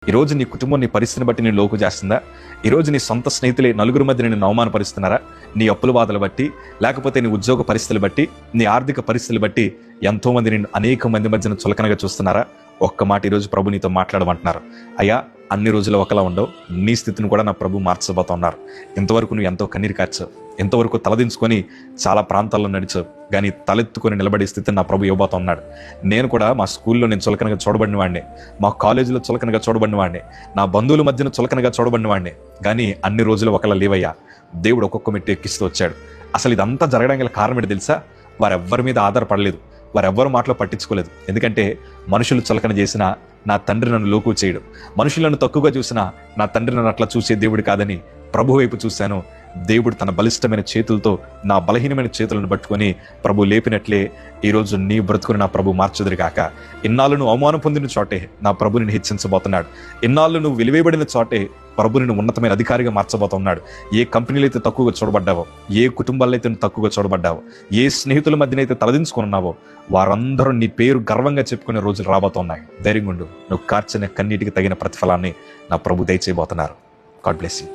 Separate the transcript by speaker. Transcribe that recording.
Speaker 1: ఈరోజు నీ కుటుంబం నీ పరిస్థితిని బట్టి నేను లోకు చేస్తుందా? ఈరోజు నీ సొంత స్నేహితులే నలుగురు మధ్య నేను అవమానపరుస్తున్నారా? నీ అప్పుల బాధలు బట్టి, లేకపోతే నీ ఉద్యోగ పరిస్థితులు బట్టి, నీ ఆర్థిక పరిస్థితులు బట్టి ఎంతోమంది నేను అనేక మంది మధ్యన చులకనగా చూస్తున్నారా? ఒక్క మాట ఈరోజు ప్రభు నీతో మాట్లాడమంటున్నారు. అయ్యా, అన్ని రోజులు ఒకలా ఉండవు, నీ స్థితిని కూడా నా ప్రభు మార్చబోతా ఉన్నారు. ఇంతవరకు నువ్వు ఎంతో కన్నీరు కార్చావు, ఎంతవరకు తలదించుకొని చాలా ప్రాంతాల్లో నడిచావు, కానీ తలెత్తుకొని నిలబడే స్థితిని నా ప్రభు ఇవ్వబోతా ఉన్నాడు. నేను కూడా మా స్కూల్లో నేను చులకనగా చూడబడిన వాడిని, మా కాలేజీలో చులకనగా చూడబడిన వాడిని, నా బంధువుల మధ్యన చులకనగా చూడబడిన వాడిని. కానీ అన్ని రోజులు ఒకలా లేవయ్యా. దేవుడు ఒక్కొక్క మెట్టు ఎక్కిస్తూ వచ్చాడు. అసలు ఇదంతా జరగడానికి గల కారణం ఏంటి తెలుసా? వారెవ్వరి మీద ఆధారపడలేదు, వారెవ్వరు మాటలో పట్టించుకోలేదు. ఎందుకంటే మనుషులు చులకన చేసినా నా తండ్రి నన్ను లోకు చేయడు, మనుషులను తక్కువగా చూసినా నా తండ్రి నన్ను అట్లా చూసే దేవుడు కాదని ప్రభు వైపు చూశాను. దేవుడు తన బలిష్టమైన చేతులతో నా బలహీనమైన చేతులను పట్టుకొని ప్రభు లేపినట్లే ఈరోజు నీ బ్రతుకుని నా ప్రభు మార్చుదురు కాక. ఇన్నాళ్ళు నువ్వు అవమానం పొందిన చోటే నా ప్రభు నిన్ను హెచ్చించబోతున్నాడు. ఇన్నాళ్ళు నువ్వు విలువేయబడిన చోటే ప్రభు నిన్ను ఉన్నతమైన అధికారిగా మార్చబోతున్నాడు. ఏ కంపెనీలు అయితే తక్కువగా చూడబడ్డావో, ఏ కుటుంబాల్లో అయితే నువ్వు తక్కువగా చూడబడ్డావో, ఏ స్నేహితుల మధ్యనైతే తలదించుకున్నావో, వారందరూ నీ పేరు గర్వంగా చెప్పుకునే రోజులు రాబోతున్నాయి. ధైర్యంగా ఉండు. నువ్వు కార్చిన కన్నీటికి తగిన ప్రతిఫలాన్ని నా ప్రభు దయచేయబోతున్నారు. God bless you.